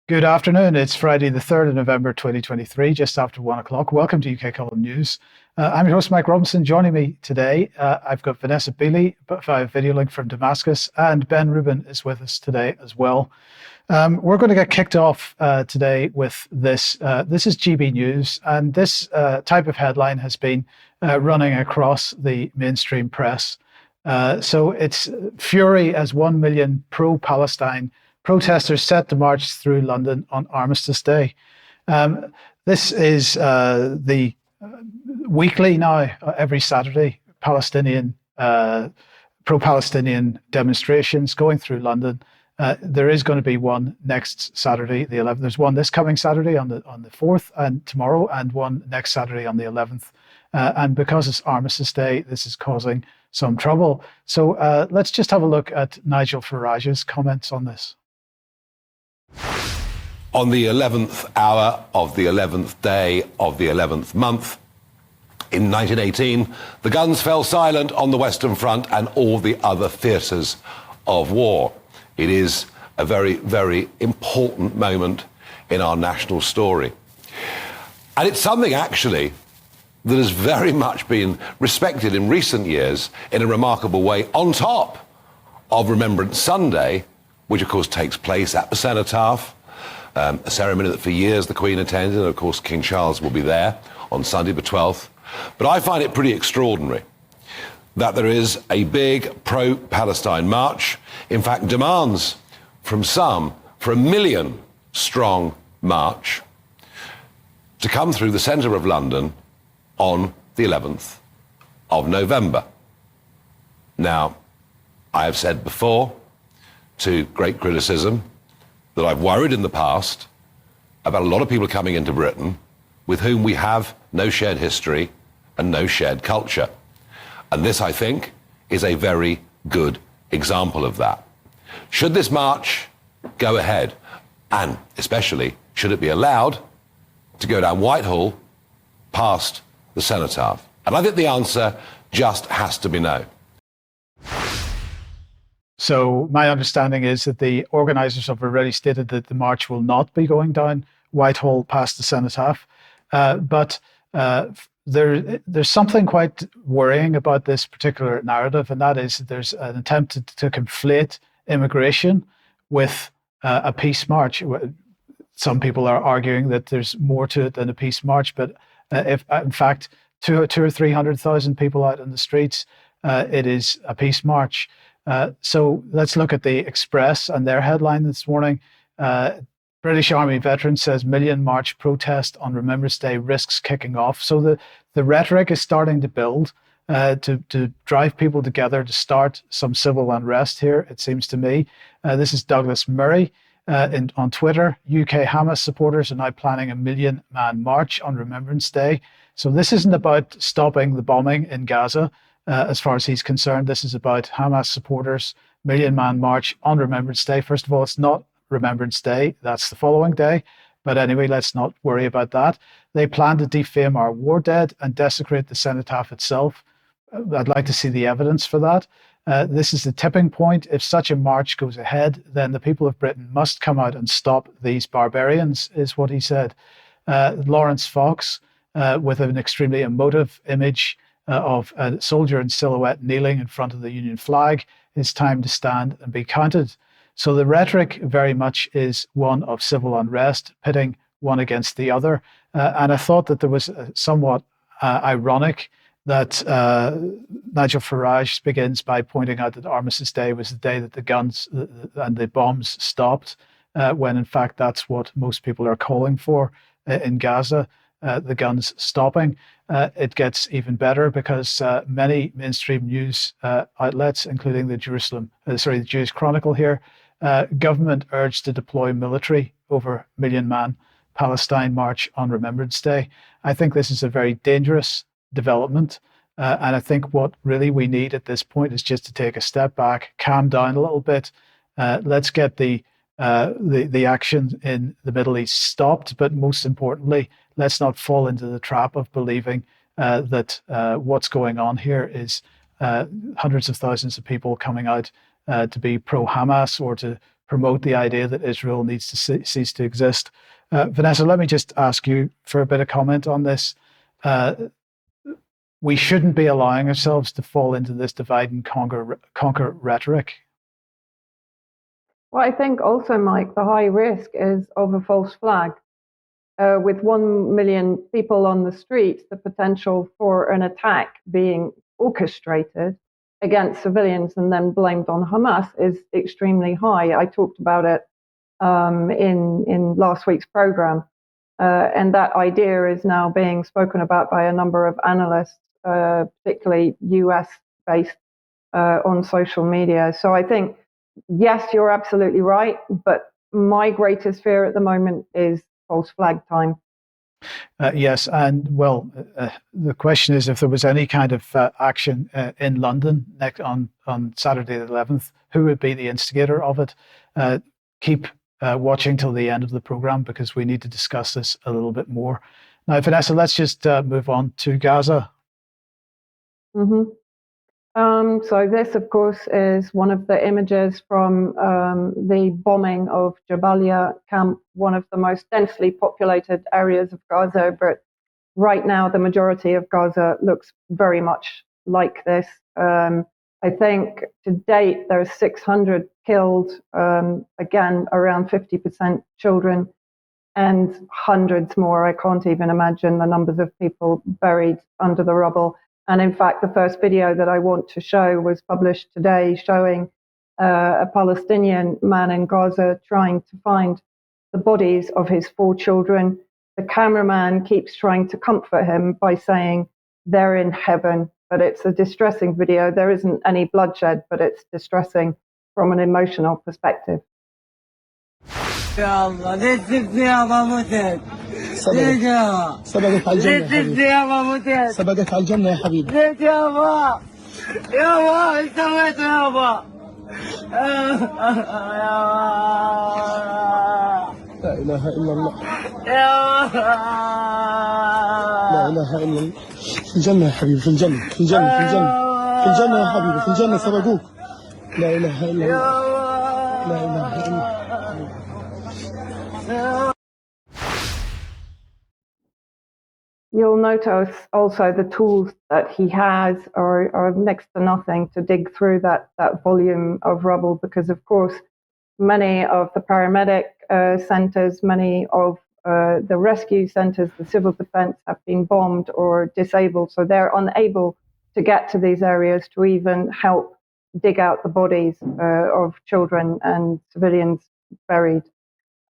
Good afternoon. It's Friday, the 3rd of November, 2023, just after 1 o'clock. Welcome to UK Column News. I'm your host, Mike Robinson. Joining me today, I've got Vanessa Beeley via video link from Damascus, and Ben Rubin is with us today as well. We're going to get kicked off today with this. This is GB News, and this type of headline has been running across the mainstream press. So it's fury as 1 million pro-Palestine protesters set to march through London on Armistice Day. This is the weekly now, every Saturday, pro-Palestinian demonstrations going through London. There is going to be one next Saturday, the 11th. There's one this coming Saturday on the 4th and tomorrow, and one next Saturday on the 11th. And because it's Armistice Day, this is causing some trouble. So let's just have a look at Nigel Farage's comments on this. On the 11th hour of the 11th day of the 11th month, in 1918, the guns fell silent on the Western Front and all the other theatres of war. It is a very, very important moment in our national story. And it's something, actually, that has very much been respected in recent years in a remarkable way, on top of Remembrance Sunday, which, of course, takes place at the Cenotaph, a ceremony that for years the Queen attended, and of course King Charles will be there on Sunday the 12th. But I find it pretty extraordinary that there is a big pro-Palestine march, in fact demands from some for a 1 million strong march to come through the centre of London on the 11th of November. Now, I have said before, to great criticism, that I've worried in the past about a lot of people coming into Britain with whom we have no shared history and no shared culture. And this, I think, is a very good example of that. Should this march go ahead, and especially should it be allowed to go down Whitehall past the Cenotaph? And I think the answer just has to be no. So my understanding is that the organisers have already stated that the march will not be going down Whitehall past the Cenotaph. But there's something quite worrying about this particular narrative, and that is that there's an attempt to conflate immigration with a peace march. Some people are arguing that there's more to it than a peace march, but if in fact two or 300,000 people out in the streets, it is a peace march. So let's look at the Express and their headline this morning. British Army veteran says million march protest on Remembrance Day risks kicking off. So the rhetoric is starting to build to drive people together to start some civil unrest here, it seems to me. This is Douglas Murray on Twitter. UK Hamas supporters are now planning a 1 million man march on Remembrance Day. So this isn't about stopping the bombing in Gaza. As far as he's concerned, this is about Hamas supporters, 1 million man march on Remembrance Day. First of all, it's not Remembrance Day, that's the following day. But anyway, let's not worry about that. They plan to defame our war dead and desecrate the Cenotaph itself. I'd like to see the evidence for that. This is the tipping point. If such a march goes ahead, then the people of Britain must come out and stop these barbarians, is what he said. Lawrence Fox, with an extremely emotive image of a soldier in silhouette kneeling in front of the Union flag. It's time to stand and be counted. So the rhetoric very much is one of civil unrest, pitting one against the other. And I thought that there was somewhat ironic that Nigel Farage begins by pointing out that Armistice Day was the day that the guns and the bombs stopped, when in fact that's what most people are calling for in Gaza. The guns stopping. It gets even better because many mainstream news outlets, including the Jewish Chronicle here, government urged to deploy military over 1 million man Palestine march on Remembrance Day. I think this is a very dangerous development. And I think what really we need at this point is just to take a step back, calm down a little bit. Let's get the action in the Middle East stopped, but most importantly, let's not fall into the trap of believing that what's going on here is hundreds of thousands of people coming out to be pro-Hamas or to promote the idea that Israel needs to cease to exist. Vanessa, let me just ask you for a bit of comment on this. We shouldn't be allowing ourselves to fall into this divide and conquer rhetoric. Well, I think also, Mike, the high risk is of a false flag. With 1 million people on the streets, the potential for an attack being orchestrated against civilians and then blamed on Hamas is extremely high. I talked about it in last week's program, and that idea is now being spoken about by a number of analysts, particularly US-based, on social media. So I think, yes, you're absolutely right, but my greatest fear at the moment is false flag time. Yes, and well, the question is if there was any kind of action in London on Saturday the 11th, who would be the instigator of it? Keep watching till the end of the program because we need to discuss this a little bit more. Now, Vanessa, let's just move on to Gaza. Mm-hmm. So this, of course, is one of the images from the bombing of Jabalia camp, one of the most densely populated areas of Gaza. But right now, the majority of Gaza looks very much like this. I think to date, there's 600 killed, again, around 50% children, and hundreds more. I can't even imagine the numbers of people buried under the rubble. And in fact, the first video that I want to show was published today, showing a Palestinian man in Gaza trying to find the bodies of his 4 children. The cameraman keeps trying to comfort him by saying they're in heaven, but it's a distressing video. There isn't any bloodshed, but it's distressing from an emotional perspective. سبقت على الجنة يا حبيبي سبقت على الجنة يا حبيبي ليك يابا يابا ايش سويت يابا لا إله إلا الله لا إله إلا الله في الجنة يا حبيبي في الجنة في الجنة في الجنة في الجنة يا حبيبي في الجنة سبقوك لا إله إلا الله لا إله إلا الله. You'll notice also the tools that he has are next to nothing to dig through that volume of rubble, because, of course, many of the paramedic centers, many of the rescue centers, the civil defense have been bombed or disabled, so they're unable to get to these areas to even help dig out the bodies of children and civilians buried.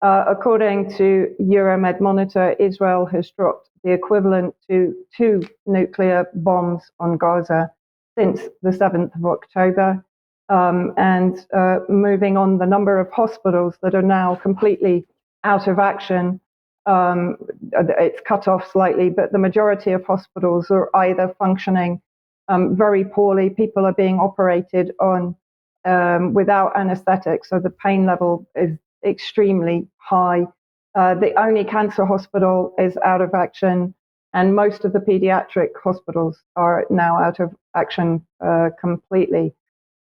According to Euromed Monitor, Israel has dropped the equivalent to 2 nuclear bombs on Gaza since the 7th of October. And moving on, the number of hospitals that are now completely out of action, it's cut off slightly, but the majority of hospitals are either functioning very poorly. People are being operated on without anesthetic, so the pain level is extremely high. The only cancer hospital is out of action, and most of the pediatric hospitals are now out of action completely.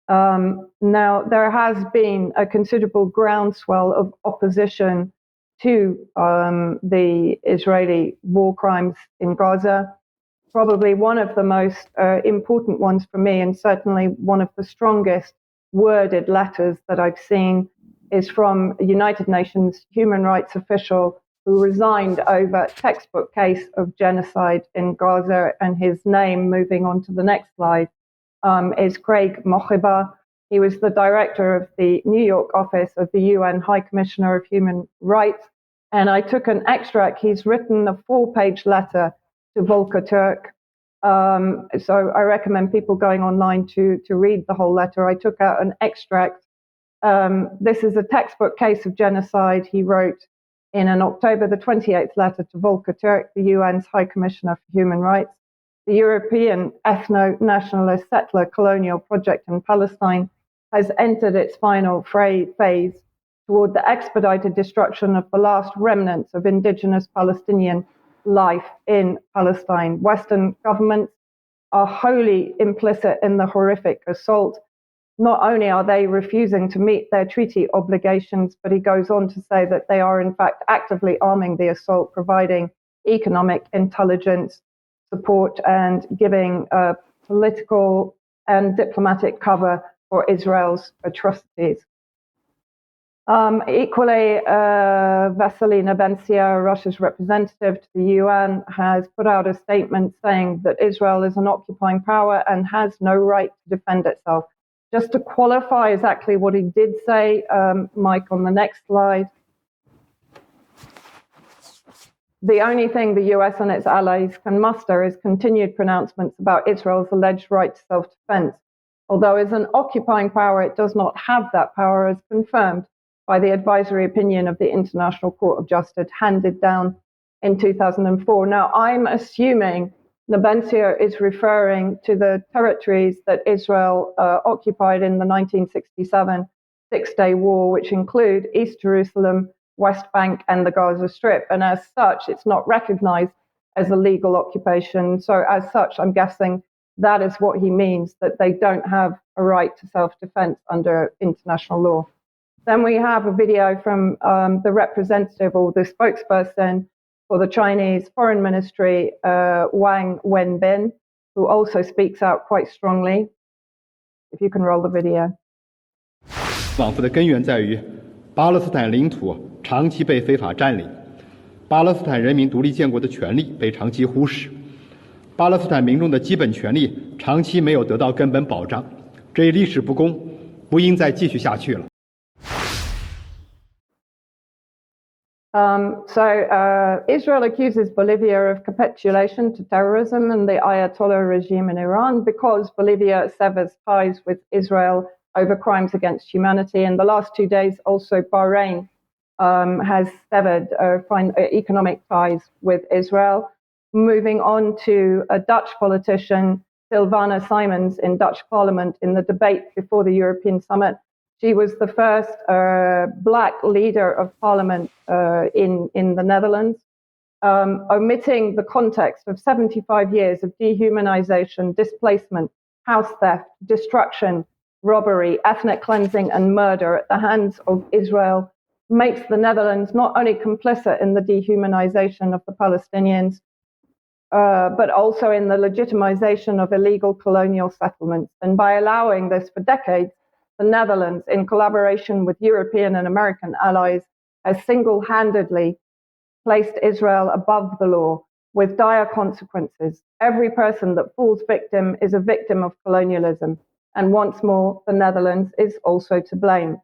Now, there has been a considerable groundswell of opposition to the Israeli war crimes in Gaza. Probably one of the most important ones for me, and certainly one of the strongest worded letters that I've seen, is from a United Nations human rights official who resigned over textbook case of genocide in Gaza, and his name, moving on to the next slide, is Craig Mochiba. He was the director of the New York office of the UN High Commissioner of Human Rights, and I took an extract. He's written a 4-page letter to Volker Turk. So I recommend people going online to read the whole letter. I took out an extract. This is a textbook case of genocide he wrote in an October the 28th letter to Volker Turk, the UN's High Commissioner for Human Rights. The European ethno-nationalist settler colonial project in Palestine has entered its final phase toward the expedited destruction of the last remnants of indigenous Palestinian life in Palestine. Western governments are wholly implicit in the horrific assault. not only are they refusing to meet their treaty obligations, but he goes on to say that they are in fact actively arming the assault, providing economic intelligence support and giving political and diplomatic cover for Israel's atrocities. Equally, Vasilina Bensia, Russia's representative to the UN, has put out a statement saying that Israel is an occupying power and has no right to defend itself. Just to qualify exactly what he did say, Mike, on the next slide, the only thing the US and its allies can muster is continued pronouncements about Israel's alleged right to self-defense. Although as an occupying power, it does not have that power, as confirmed by the advisory opinion of the International Court of Justice handed down in 2004. Now, I'm assuming Nebensia is referring to the territories that Israel occupied in the 1967 Six-Day War, which include East Jerusalem, West Bank, and the Gaza Strip. And as such, it's not recognized as a legal occupation. So as such, I'm guessing that is what he means, that they don't have a right to self-defense under international law. Then we have a video from the representative or the spokesperson for the Chinese Foreign Ministry, Wang Wenbin, who also speaks out quite strongly. If you can roll the video. 往复的根源在于，巴勒斯坦领土长期被非法占领，巴勒斯坦人民独立建国的权利被长期忽视，巴勒斯坦民众的基本权利长期没有得到根本保障，这一历史不公不应再继续下去了。Israel accuses Bolivia of capitulation to terrorism and the Ayatollah regime in Iran because Bolivia severs ties with Israel over crimes against humanity. In the last 2 days, also Bahrain has severed economic ties with Israel. Moving on to a Dutch politician, Sylvana Simons, in Dutch Parliament in the debate before the European Summit. She was the first black leader of parliament in the Netherlands, omitting the context of 75 years of dehumanization, displacement, house theft, destruction, robbery, ethnic cleansing, and murder at the hands of Israel, makes the Netherlands not only complicit in the dehumanization of the Palestinians, but also in the legitimization of illegal colonial settlements. And by allowing this for decades, the Netherlands, in collaboration with European and American allies, has single-handedly placed Israel above the law with dire consequences. Every person that falls victim is a victim of colonialism. And once more, the Netherlands is also to blame.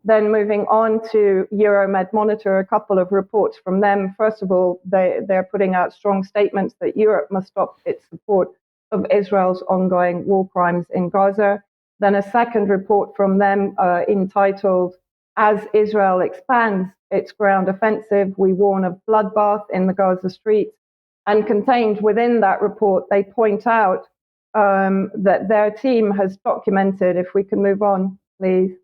Then moving on to Euromed Monitor, a couple of reports from them. First of all, they're putting out strong statements that Europe must stop its support of Israel's ongoing war crimes in Gaza. Then a second report from them entitled, As Israel Expands Its Ground Offensive, We Warn of Bloodbath in the Gaza Streets. And contained within that report, they point out that their team has documented, if we can move on, please,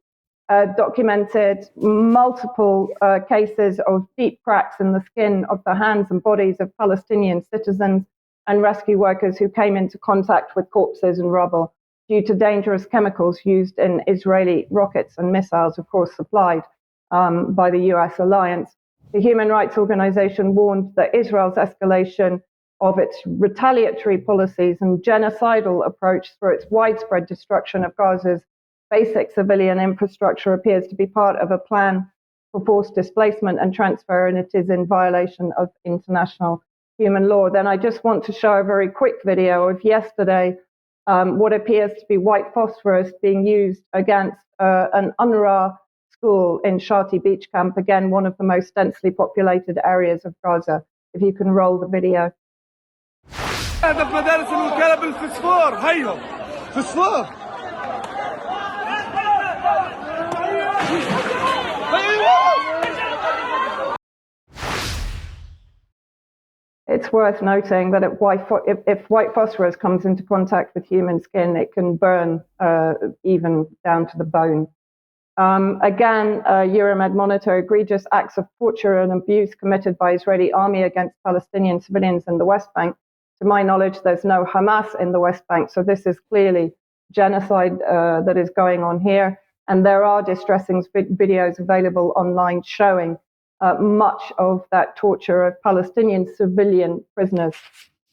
documented multiple cases of deep cracks in the skin of the hands and bodies of Palestinian citizens and rescue workers who came into contact with corpses and rubble due to dangerous chemicals used in Israeli rockets and missiles, of course, supplied by the US alliance. The Human Rights Organization warned that Israel's escalation of its retaliatory policies and genocidal approach for its widespread destruction of Gaza's basic civilian infrastructure appears to be part of a plan for forced displacement and transfer, and it is in violation of international human law. Then I just want to show a very quick video of yesterday, what appears to be white phosphorus being used against an UNRWA school in Shati Beach Camp, again, one of the most densely populated areas of Gaza. If you can roll the video. هدف مدارس الوكالة بالفسفور هيهم فسفور It's worth noting that if white phosphorus comes into contact with human skin, it can burn even down to the bone. Again, Euromed Monitor, egregious acts of torture and abuse committed by Israeli army against Palestinian civilians in the West Bank. To my knowledge, there's no Hamas in the West Bank, so this is clearly genocide that is going on here. And there are distressing videos available online showing much of that torture of Palestinian civilian prisoners.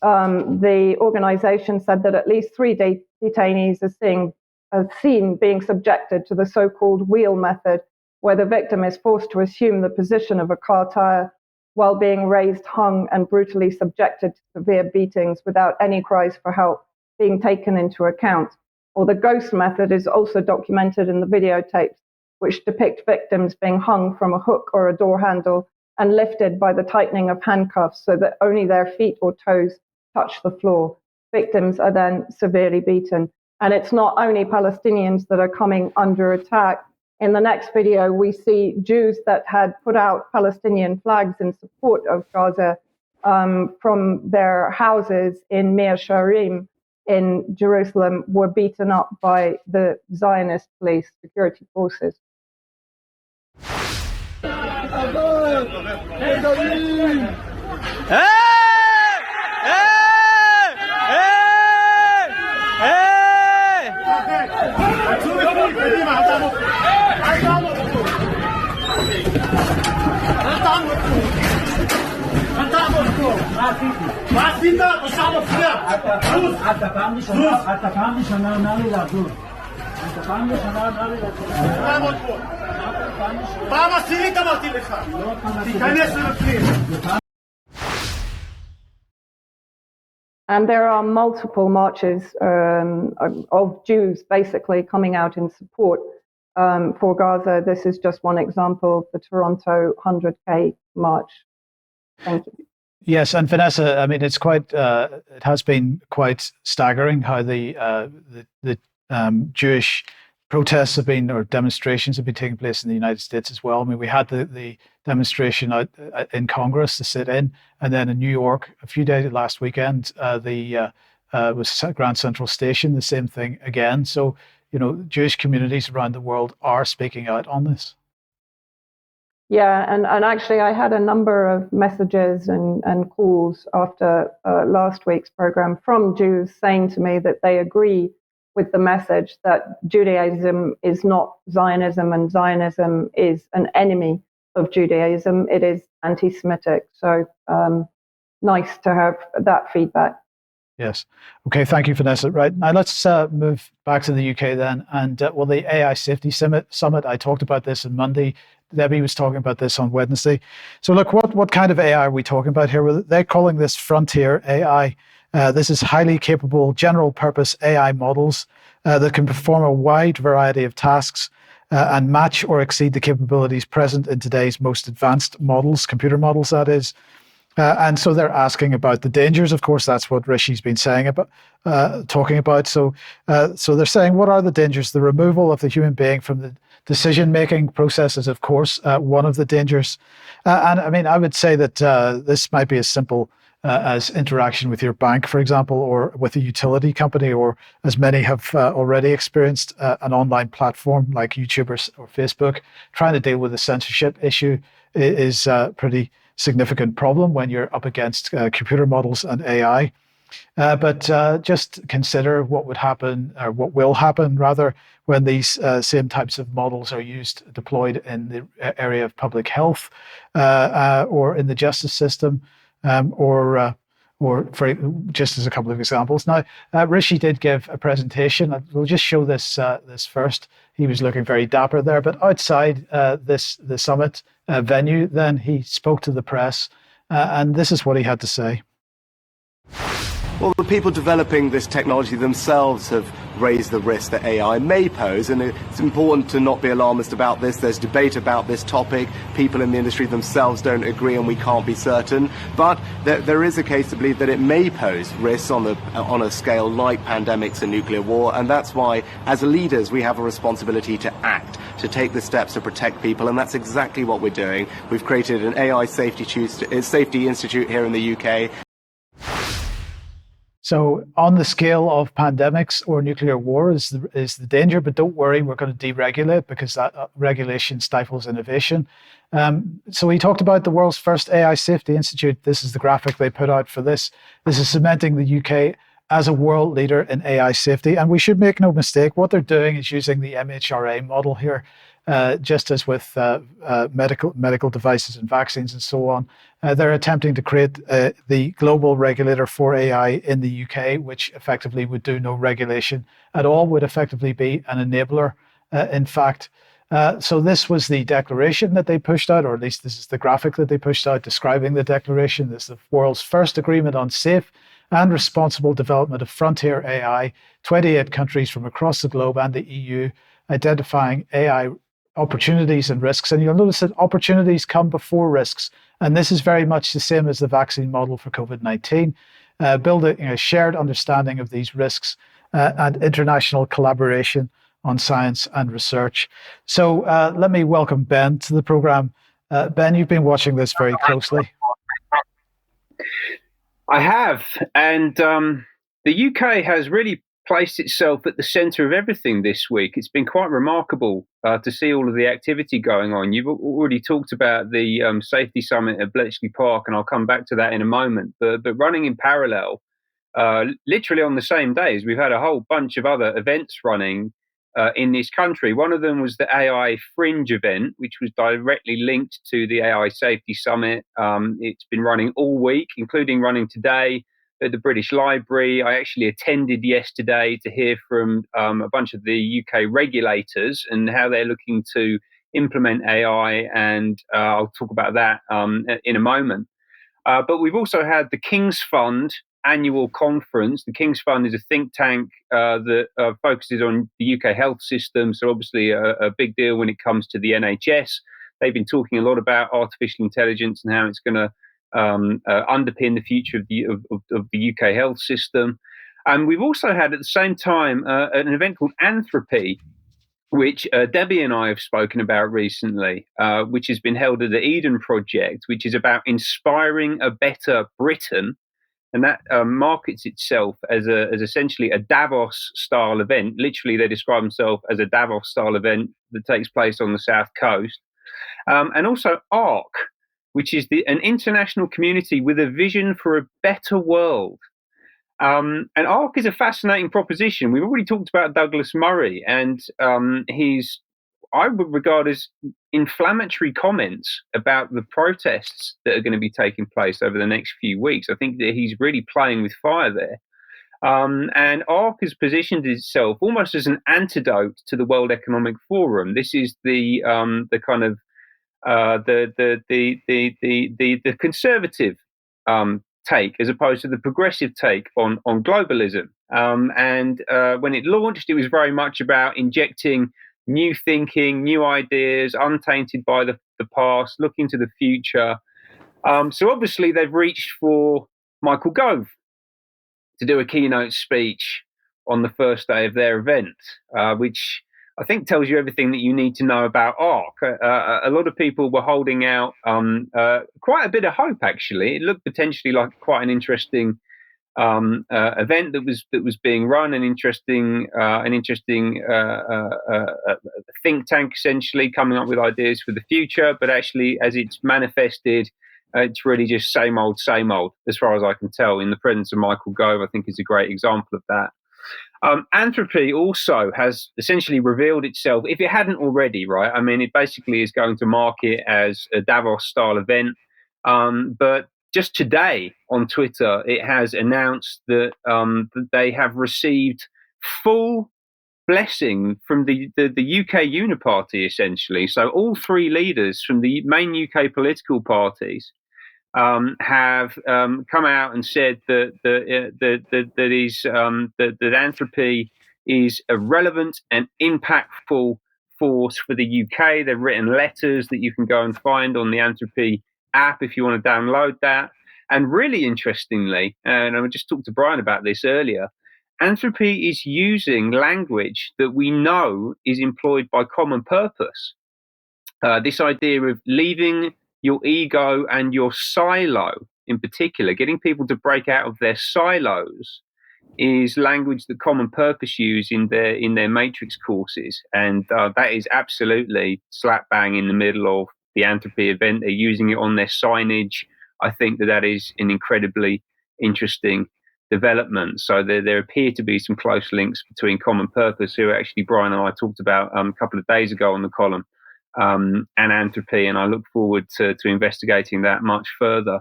The organization said that at least 3 detainees are seen being subjected to the so-called wheel method, where the victim is forced to assume the position of a car tire while being raised, hung, and brutally subjected to severe beatings without any cries for help being taken into account. Or the ghost method is also documented in the videotapes, which depict victims being hung from a hook or a door handle and lifted by the tightening of handcuffs so that only their feet or toes touch the floor. Victims are then severely beaten. And it's not only Palestinians that are coming under attack. In the next video, we see Jews that had put out Palestinian flags in support of Gaza from their houses in Mir Sharim in Jerusalem were beaten up by the Zionist police security forces. And there are multiple marches of Jews basically coming out in support for Gaza. This is just one example, the Toronto 100K march. Thank you. Yes, and Vanessa, I mean, it's quite. It has been quite staggering how the Jewish protests have been, or demonstrations have been taking place in the United States as well. I mean, we had the demonstration out in Congress to sit in, and then in New York a few days last weekend, was Grand Central Station, the same thing again. So, you know, Jewish communities around the world are speaking out on this. Yeah, and actually I had a number of messages and calls after last week's program from Jews saying to me that they agree with the message that Judaism is not Zionism and Zionism is an enemy of Judaism. It is anti-Semitic. So nice to have that feedback. Yes. Okay. Thank you, Vanessa. Right. Now let's move back to the UK then. And well, the AI Safety Summit, I talked about this on Monday. Debbie was talking about this on Wednesday. So look, what kind of AI are we talking about here? Well, they're calling this frontier AI. This is highly capable general purpose AI models that can perform a wide variety of tasks and match or exceed the capabilities present in today's most advanced models, computer models, that is. And so they're asking about the dangers. Of course, that's what Rishi's been saying about, talking about. So they're saying, what are the dangers? The removal of the human being from the decision-making process is, of course, one of the dangers. And I mean, I would say that this might be as simple as interaction with your bank, for example, or with a utility company, or as many have already experienced, an online platform like YouTube or Facebook. Trying to deal with the censorship issue is pretty significant problem when you're up against computer models and AI. But just consider what would happen, or what will happen rather, when these same types of models are deployed in the area of public health or in the justice system, or for just as a couple of examples. Now, Rishi did give a presentation. We'll just show this first. He was looking very dapper there, but outside the summit venue, then he spoke to the press, and this is what he had to say. Well, the people developing this technology themselves have raised the risk that AI may pose, and it's important to not be alarmist about this. There's debate about this topic. People in the industry themselves don't agree, and we can't be certain. But there is a case to believe that it may pose risks on a scale like pandemics and nuclear war, and that's why, as leaders, we have a responsibility to act, to take the steps to protect people, and that's exactly what we're doing. We've created an AI Safety Institute here in the UK. So on the scale of pandemics or nuclear war is the danger, but don't worry, we're going to deregulate because that regulation stifles innovation. So he talked about the world's first AI Safety Institute. This is the graphic they put out for this. This is cementing the UK as a world leader in AI safety. And we should make no mistake, what they're doing is using the MHRA model here, just as with medical devices and vaccines and so on. They're attempting to create the global regulator for AI in the UK, which effectively would do no regulation at all, would effectively be an enabler, in fact. So this was the declaration that they pushed out, or at least this is the graphic that they pushed out describing the declaration. This is the world's first agreement on safe and responsible development of frontier AI, 28 countries from across the globe and the EU identifying AI opportunities and risks. And you'll notice that opportunities come before risks. And this is very much the same as the vaccine model for COVID-19, building a shared understanding of these risks and international collaboration on science and research. So let me welcome Ben to the program. Ben, you've been watching this very closely. I have, and the UK has really placed itself at the centre of everything this week. It's been quite remarkable to see all of the activity going on. You've already talked about the safety summit at Bletchley Park, and I'll come back to that in a moment. But running in parallel, literally on the same days, we've had a whole bunch of other events running in this country. One of them was the AI Fringe event, which was directly linked to the AI Safety Summit. It's been running all week, including running today at the British Library. I actually attended yesterday to hear from a bunch of the UK regulators and how they're looking to implement AI, and I'll talk about that in a moment. But we've also had the King's Fund annual conference. The King's Fund is a think tank that focuses on the UK health system, so obviously a big deal when it comes to the NHS. They've been talking a lot about artificial intelligence and how it's going to underpin the future of the UK health system. And we've also had at the same time an event called Anthropy, which Debbie and I have spoken about recently, which has been held at the Eden Project, which is about inspiring a better Britain. And that markets itself as essentially a Davos-style event. Literally, they describe themselves as a Davos-style event that takes place on the South Coast. And also ARC, which is an international community with a vision for a better world. And ARC is a fascinating proposition. We've already talked about Douglas Murray, and he's, I would regard as inflammatory comments about the protests that are going to be taking place over the next few weeks. I think that he's really playing with fire there. And ARC has positioned itself almost as an antidote to the World Economic Forum. This is the kind of the conservative take as opposed to the progressive take on globalism. And when it launched, it was very much about injecting new thinking, new ideas, untainted by the past, looking to the future. So obviously they've reached for Michael Gove to do a keynote speech on the first day of their event, which I think tells you everything that you need to know about ARC. A lot of people were holding out quite a bit of hope, actually. It looked potentially like quite an interesting event that was being run, an interesting think tank, essentially coming up with ideas for the future. But actually, as it's manifested, it's really just same old, as far as I can tell. In the presence of Michael Gove, I think is a great example of that. Anthropy also has essentially revealed itself, if it hadn't already, right? I mean, it basically is going to market as a Davos-style event, but just today on Twitter, it has announced that they have received full blessing from the UK Uniparty, essentially. So all three leaders from the main UK political parties have come out and said that Anthropy is a relevant and impactful force for the UK. They've written letters that you can go and find on the Anthropy app if you want to download that. And really interestingly, and I just talked to Brian about this earlier, Anthropy is using language that we know is employed by Common Purpose. This idea of leaving your ego and your silo, in particular, getting people to break out of their silos, is language that Common Purpose use in their Matrix courses, and that is absolutely slap bang in the middle of the Anthropy event. They're using it on their signage. I think that is an incredibly interesting development. So there appear to be some close links between Common Purpose, who actually Brian and I talked about a couple of days ago on the column, and Entropy, and I look forward to investigating that much further.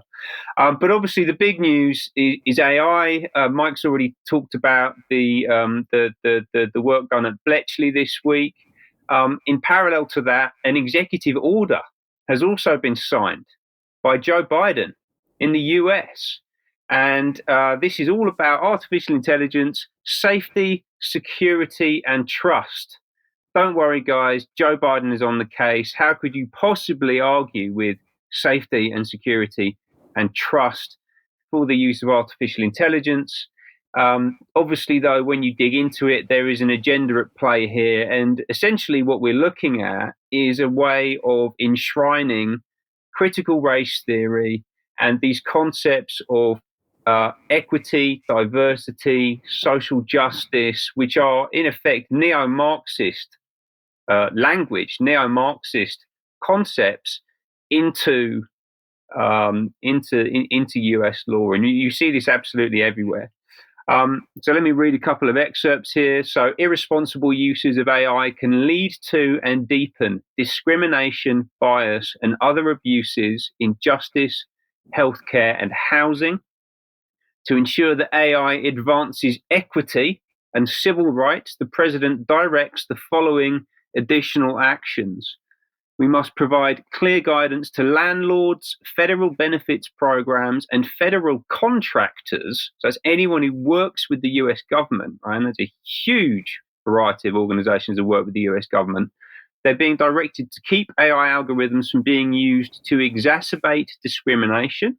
But obviously, the big news is AI. Mike's already talked about the work done at Bletchley this week. In parallel to that, an executive order has also been signed by Joe Biden in the US. And this is all about artificial intelligence, safety, security, and trust. Don't worry, guys, Joe Biden is on the case. How could you possibly argue with safety and security and trust for the use of artificial intelligence? Obviously, though, when you dig into it, there is an agenda at play here. And essentially what we're looking at is a way of enshrining critical race theory and these concepts of equity, diversity, social justice, which are in effect neo-Marxist language, neo-Marxist concepts into US law, and you see this absolutely everywhere. So let me read a couple of excerpts here. So, irresponsible uses of AI can lead to and deepen discrimination, bias, and other abuses in justice, healthcare, and housing. To ensure that AI advances equity and civil rights, the president directs the following additional actions. We must provide clear guidance to landlords, federal benefits programs, and federal contractors. So that's anyone who works with the US government, right? And there's a huge variety of organizations that work with the US government. They're being directed to keep AI algorithms from being used to exacerbate discrimination.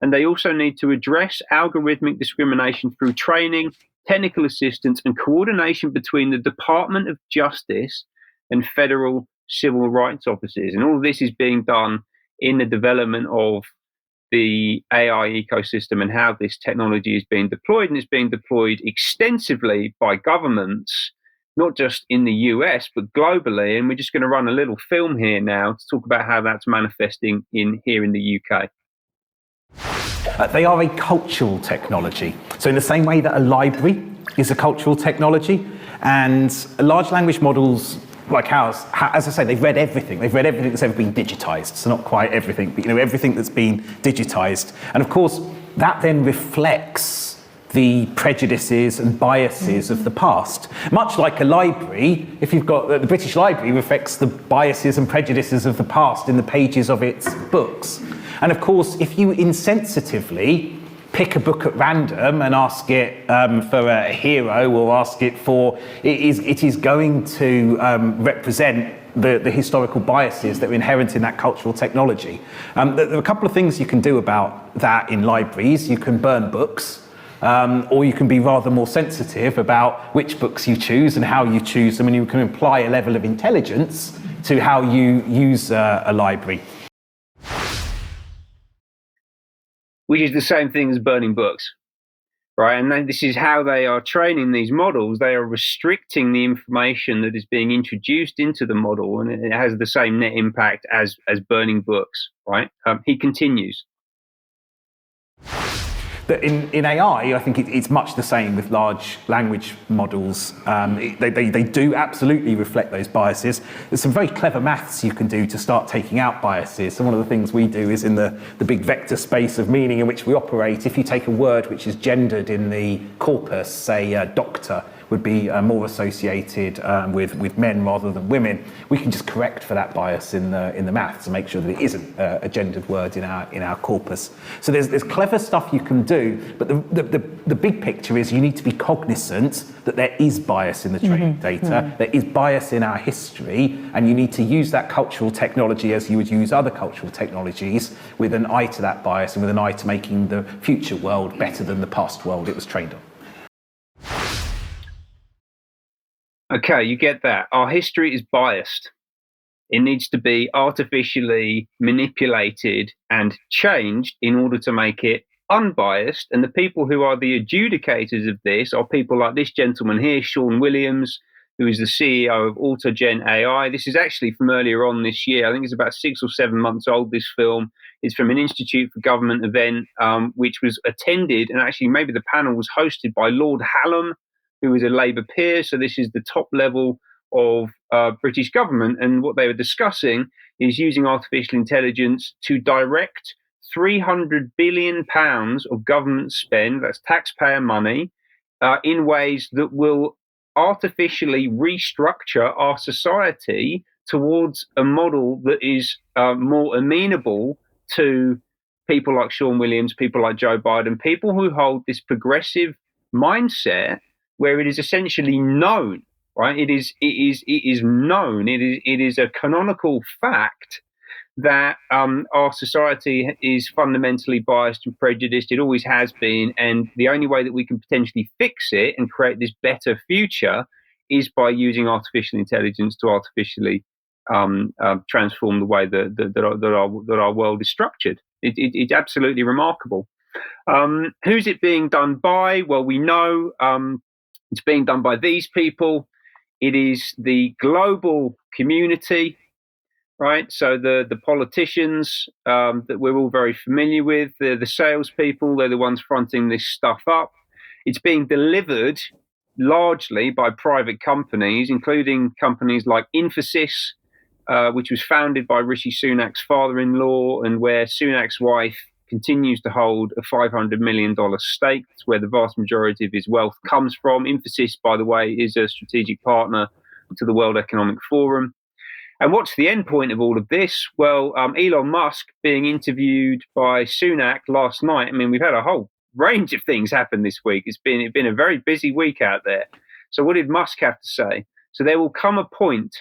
And they also need to address algorithmic discrimination through training, technical assistance, and coordination between the Department of Justice and federal civil rights offices. And all of this is being done in the development of the AI ecosystem and how this technology is being deployed. And it's being deployed extensively by governments, not just in the US, but globally. And we're just going to run a little film here now to talk about how that's manifesting here in the UK. They are a cultural technology. So in the same way that a library is a cultural technology, and large language models like ours, as I say, they've read everything. They've read everything that's ever been digitized. So not quite everything, but everything that's been digitized. And of course, that then reflects the prejudices and biases of the past. Much like a library, if you've got the British Library reflects the biases and prejudices of the past in the pages of its books. And of course, if you insensitively pick a book at random and ask it for a hero, or ask it for, it is going to represent the historical biases that are inherent in that cultural technology. There are a couple of things you can do about that in libraries. You can burn books, or you can be rather more sensitive about which books you choose and how you choose them, and you can apply a level of intelligence to how you use a library. Which is the same thing as burning books, right? And then this is how they are training these models. They are restricting the information that is being introduced into the model, and it has the same net impact as burning books, right? He continues. In AI, I think it's much the same with large language models. They do absolutely reflect those biases. There's some very clever maths you can do to start taking out biases. So one of the things we do is in the big vector space of meaning in which we operate, if you take a word which is gendered in the corpus, say doctor would be more associated with men rather than women, we can just correct for that bias in the maths and make sure that it isn't a gendered word in our corpus. So there's clever stuff you can do, but the big picture is you need to be cognizant that there is bias in the training data, there is bias in our history, and you need to use that cultural technology as you would use other cultural technologies, with an eye to that bias and with an eye to making the future world better than the past world it was trained on. Okay, you get that. Our history is biased. It needs to be artificially manipulated and changed in order to make it unbiased. And the people who are the adjudicators of this are people like this gentleman here, Sean Williams, who is the CEO of AutoGen AI. This is actually from earlier on this year. I think it's about 6 or 7 months old, this film. It's from an Institute for Government event, which was attended, and actually maybe the panel was hosted by Lord Hallam, who is a Labour peer. So this is the top level of British government. And what they were discussing is using artificial intelligence to direct £300 billion of government spend, that's taxpayer money, in ways that will artificially restructure our society towards a model that is more amenable to people like Sean Williams, people like Joe Biden, people who hold this progressive mindset where it is essentially known, right? It is known. It is a canonical fact that our society is fundamentally biased and prejudiced. It always has been, and the only way that we can potentially fix it and create this better future is by using artificial intelligence to artificially transform the way that our world is structured. It's absolutely remarkable. Who's it being done by? Well, we know it's being done by these people. It is the global community, right? So the politicians that we're all very familiar with, they're the salespeople, they're the ones fronting this stuff up. It's being delivered largely by private companies, including companies like Infosys, which was founded by Rishi Sunak's father-in-law, and where Sunak's wife continues to hold a $500 million stake. That's where the vast majority of his wealth comes from. Infosys, by the way, is a strategic partner to the World Economic Forum. And what's the end point of all of this? Well, Elon Musk being interviewed by Sunak last night. I mean, we've had a whole range of things happen this week. It's been a very busy week out there. So what did Musk have to say? So there will come a point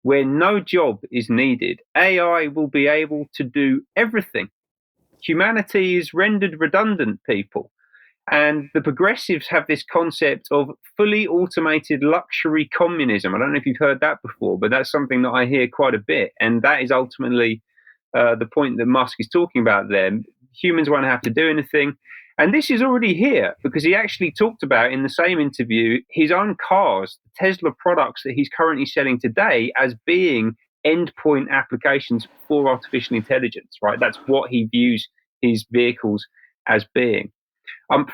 where no job is needed. AI will be able to do everything. Humanity is rendered redundant, people. And the progressives have this concept of fully automated luxury communism. I don't know if you've heard that before, but that's something that I hear quite a bit. And that is ultimately the point that Musk is talking about there. Humans won't have to do anything. And this is already here, because he actually talked about in the same interview his own cars, the Tesla products that he's currently selling today, as being endpoint applications for artificial intelligence, right? That's what he views his vehicles as being.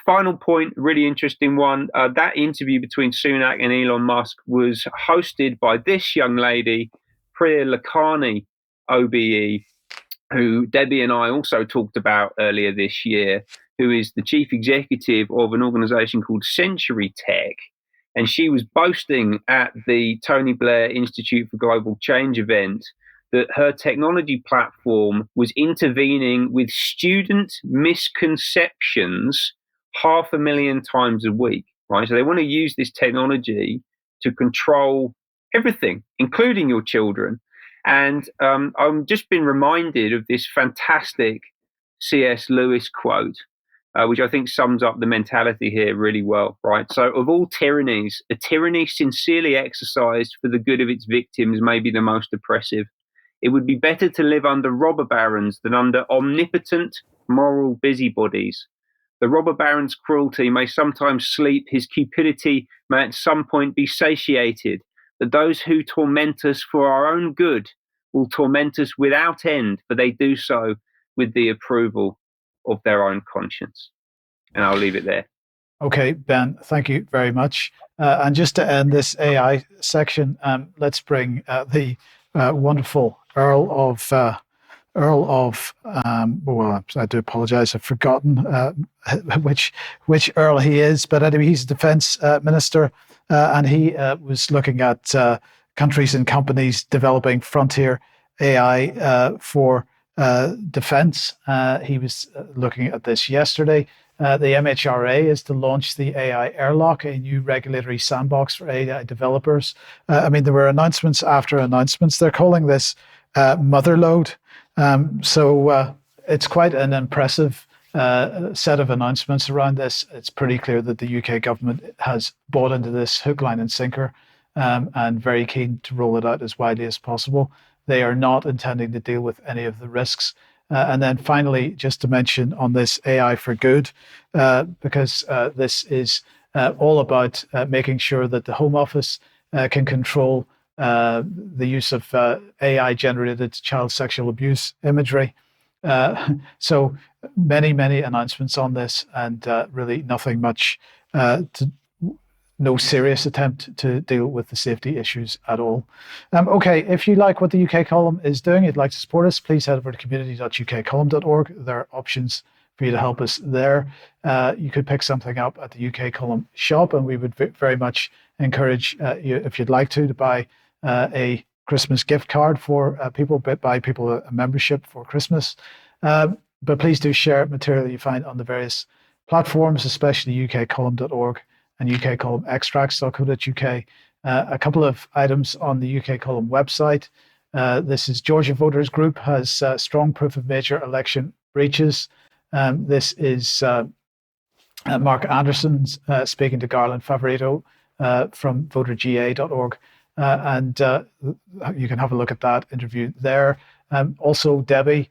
Final point, really interesting one. That interview between Sunak and Elon Musk was hosted by this young lady, Priya Lakhani, OBE, who Debbie and I also talked about earlier this year, who is the chief executive of an organization called Century Tech. And she was boasting at the Tony Blair Institute for Global Change event that her technology platform was intervening with student misconceptions 500,000 times a week, right? So they want to use this technology to control everything, including your children. And I've just been reminded of this fantastic C.S. Lewis quote, which I think sums up the mentality here really well, right? So of all tyrannies, a tyranny sincerely exercised for the good of its victims may be the most oppressive. It would be better to live under robber barons than under omnipotent moral busybodies. The robber baron's cruelty may sometimes sleep, his cupidity may at some point be satiated, but those who torment us for our own good will torment us without end, for they do so with the approval of their own conscience. And I'll leave it there. Okay, Ben, thank you very much. And just to end this AI section, let's bring the wonderful Earl of, well, I do apologize, I've forgotten which Earl he is, but anyway, he's a defense minister, and he was looking at countries and companies developing frontier AI for defense. He was looking at this yesterday. The MHRA is to launch the AI airlock, a new regulatory sandbox for AI developers. I mean, there were announcements after announcements. They're calling this motherlode. So it's quite an impressive set of announcements around this. It's pretty clear that the UK government has bought into this hook, line and sinker, and very keen to roll it out as widely as possible. They are not intending to deal with any of the risks. And then finally, just to mention on this AI for good, because this is all about making sure that the Home Office can control the use of AI-generated child sexual abuse imagery. So many announcements on this, and really nothing much no serious attempt to deal with the safety issues at all. Okay, if you like what the UK column is doing, you'd like to support us, please head over to community.ukcolumn.org. There are options for you to help us there. You could pick something up at the UK column shop, and we would very much encourage you, if you'd like to buy a Christmas gift card for people, buy people a membership for Christmas. But please do share material you find on the various platforms, especially ukcolumn.org and ukcolumnextracts.co.uk. A couple of items on the UK column website. This is Georgia Voters Group has strong proof of major election breaches. This is Mark Anderson speaking to Garland Favorito from voterga.org. And you can have a look at that interview there. Also, Debbie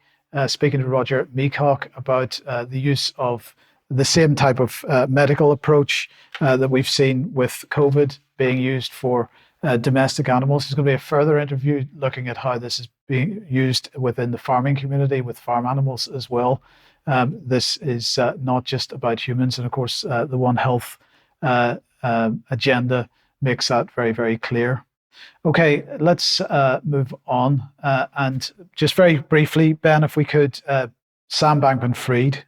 speaking to Roger Meacock about the use of the same type of medical approach that we've seen with COVID being used for domestic animals. There's going to be a further interview looking at how this is being used within the farming community with farm animals as well. This is not just about humans. And of course, the One Health agenda makes that very, very clear. Okay, let's move on. And just very briefly, Ben, if we could, Sam Bankman-Fried.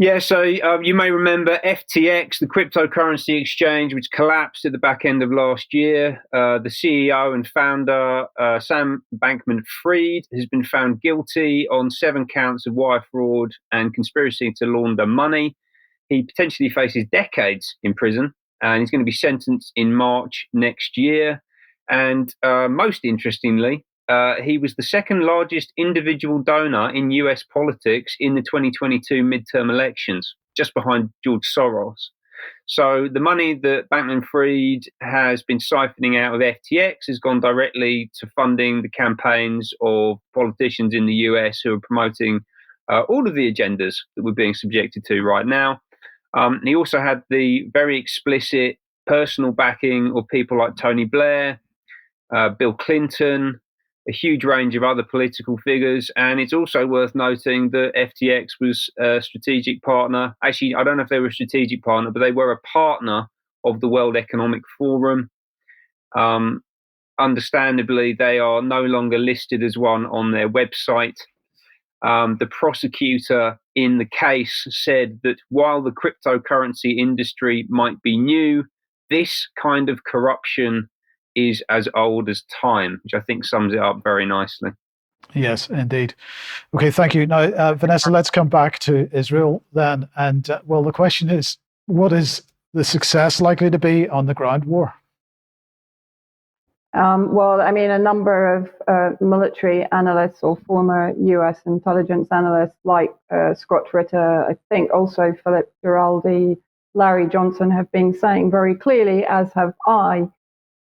Yeah, so you may remember FTX, the cryptocurrency exchange, which collapsed at the back end of last year. The CEO and founder, Sam Bankman-Fried, has been found guilty on 7 counts of wire fraud and conspiracy to launder money. He potentially faces decades in prison, and he's going to be sentenced in March next year. And most interestingly, he was the second largest individual donor in US politics in the 2022 midterm elections, just behind George Soros. So the money that Bankman-Fried has been siphoning out of FTX has gone directly to funding the campaigns of politicians in the US who are promoting all of the agendas that we're being subjected to right now. He also had the very explicit personal backing of people like Tony Blair, Bill Clinton, a huge range of other political figures. And it's also worth noting that FTX was a strategic partner. Actually, I don't know if they were a strategic partner, but they were a partner of the World Economic Forum. Understandably, they are no longer listed as one on their website. The prosecutor in the case said that while the cryptocurrency industry might be new, this kind of corruption is as old as time, which I think sums it up very nicely. Yes, indeed. Okay, thank you. Now, Vanessa, let's come back to Israel then. And well, the question is, what is the success likely to be on the ground war? Well, I mean, a number of military analysts or former US intelligence analysts like Scott Ritter, I think also Philip Giraldi, Larry Johnson have been saying very clearly, as have I,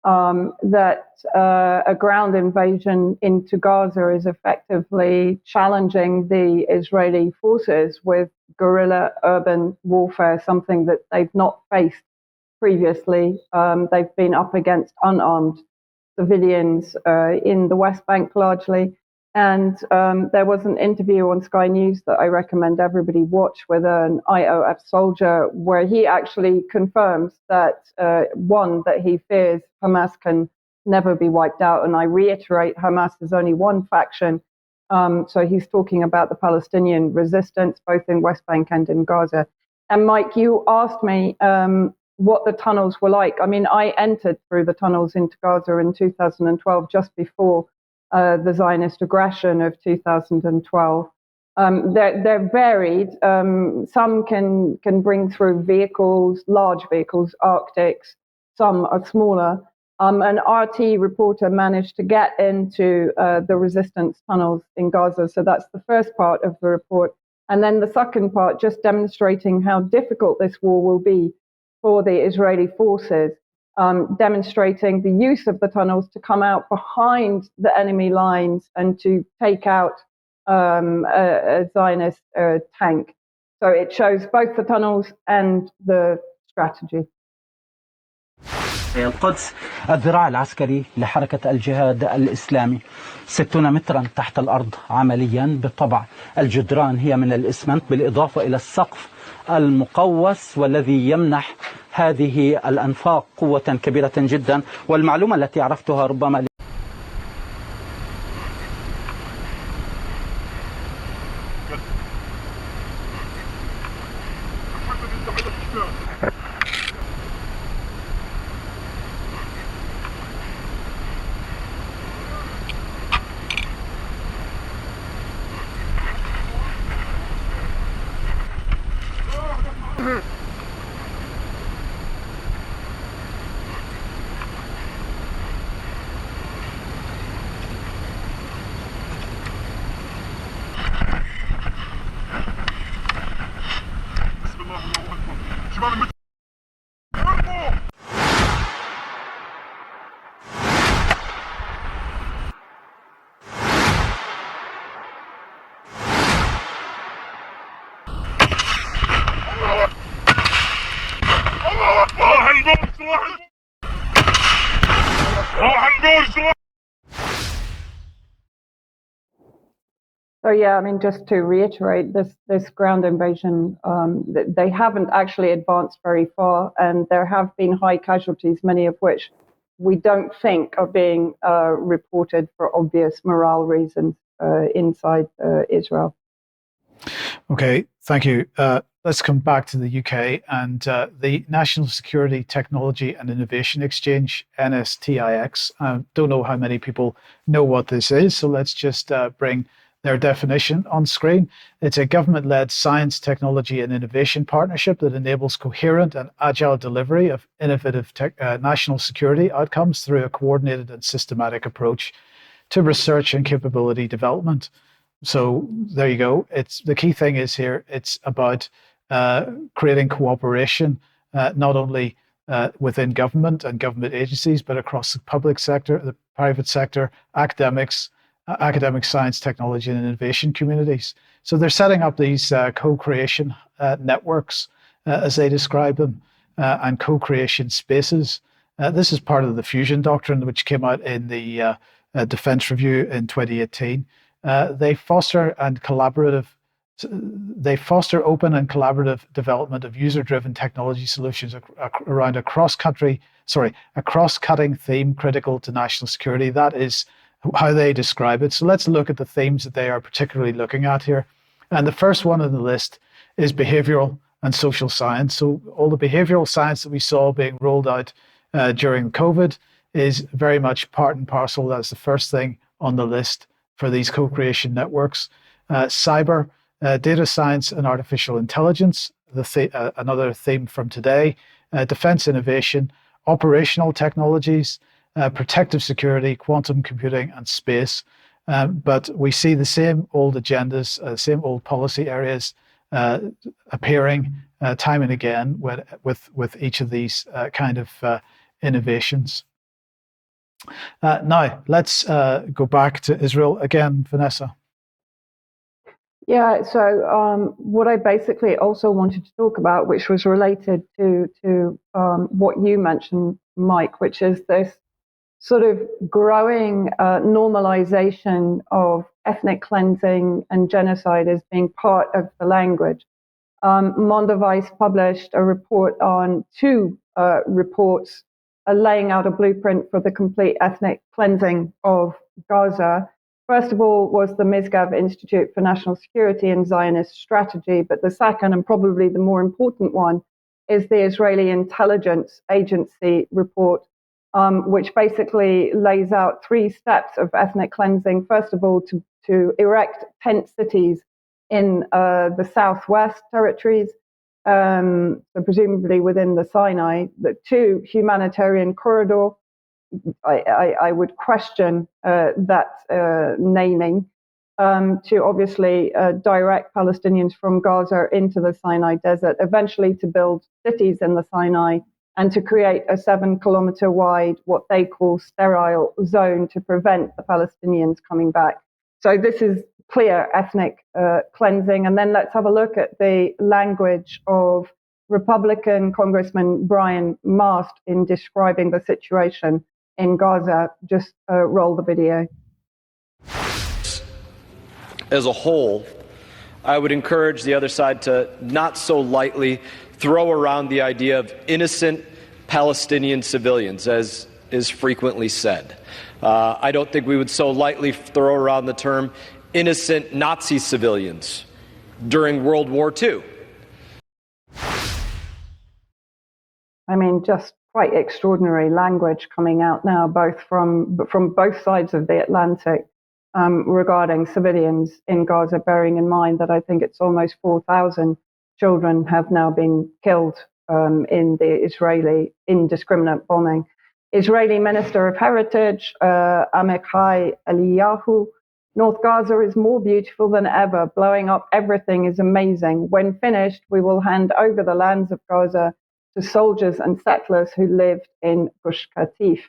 that a ground invasion into Gaza is effectively challenging the Israeli forces with guerrilla urban warfare, something that they've not faced previously. They've been up against unarmed civilians in the West Bank largely. And there was an interview on Sky News that I recommend everybody watch with an IOF soldier, where he actually confirms that, one, that he fears Hamas can never be wiped out. And I reiterate, Hamas is only one faction. So he's talking about the Palestinian resistance, both in West Bank and in Gaza. And Mike, you asked me what the tunnels were like. I mean, I entered through the tunnels into Gaza in 2012, just before the Zionist aggression of 2012. They're varied. Some can bring through vehicles, large vehicles, Arctics. Some are smaller. An RT reporter managed to get into the resistance tunnels in Gaza. So that's the first part of the report. And then the second part, just demonstrating how difficult this war will be for the Israeli forces. Demonstrating the use of the tunnels to come out behind the enemy lines and to take out a Zionist tank. So it shows both the tunnels and the strategy. القدس الذراع العسكري لحركة الجهاد الإسلامي 60 مترا تحت الأرض عمليا. بالطبع الجدران هي من الإسمنت بالإضافة إلى السقف المقوس والذي يمنح هذه الأنفاق قوة كبيرة جدا. والمعلومة التي عرفتها ربما So yeah, I mean, just to reiterate, this ground invasion, they haven't actually advanced very far, and there have been high casualties, many of which we don't think are being reported for obvious morale reasons inside Israel. Okay, thank you. Let's come back to the UK and the National Security Technology and Innovation Exchange, NSTIX. Don't know how many people know what this is, so let's just bring their definition on screen. It's a government-led science, technology, and innovation partnership that enables coherent and agile delivery of innovative national security outcomes through a coordinated and systematic approach to research and capability development. So there you go. It's the key thing is here. It's about creating cooperation, not only within government and government agencies, but across the public sector, the private sector, academic science, technology, and innovation communities. So they're setting up these co-creation networks, as they describe them, and co-creation spaces. This is part of the fusion doctrine, which came out in the Defence Review in 2018. They foster open and collaborative development of user-driven technology solutions around a cross-cutting theme critical to national security. That is how they describe it. So let's look at the themes that they are particularly looking at here. And the first one on the list is behavioral and social science. So all the behavioral science that we saw being rolled out during COVID is very much part and parcel. That's the first thing on the list for these co-creation networks. Cyber, data science and artificial intelligence, another theme from today. Defense innovation, operational technologies, protective security, quantum computing, and space. But we see the same old agendas, same old policy areas appearing time and again with each of these kind of innovations. Now, let's go back to Israel again, Vanessa. Yeah, so what I basically also wanted to talk about, which was related to what you mentioned, Mike, which is this sort of growing normalization of ethnic cleansing and genocide as being part of the language. Mondevice published a report on two reports laying out a blueprint for the complete ethnic cleansing of Gaza. First of all was the Misgav Institute for National Security and Zionist Strategy, but the second and probably the more important one is the Israeli Intelligence Agency report, which basically lays out 3 steps of ethnic cleansing. First of all, to erect tent cities in the southwest territories, so presumably within the Sinai. The 2, humanitarian corridor. I would question that naming, to obviously direct Palestinians from Gaza into the Sinai Desert, eventually to build cities in the Sinai, and to create a 7-kilometer wide, what they call sterile zone to prevent the Palestinians coming back. So this is clear ethnic cleansing. And then let's have a look at the language of Republican Congressman Brian Mast in describing the situation in Gaza. Just roll the video. As a whole, I would encourage the other side to not so lightly throw around the idea of innocent Palestinian civilians, as is frequently said. I don't think we would so lightly throw around the term innocent Nazi civilians during World War II. I mean, just quite extraordinary language coming out now, both from both sides of the Atlantic, regarding civilians in Gaza, bearing in mind that I think it's almost 4,000 children have now been killed in the Israeli indiscriminate bombing. Israeli Minister of Heritage, Amichai Eliyahu: North Gaza is more beautiful than ever. Blowing up everything is amazing. When finished, we will hand over the lands of Gaza to soldiers and settlers who lived in Gush Katif.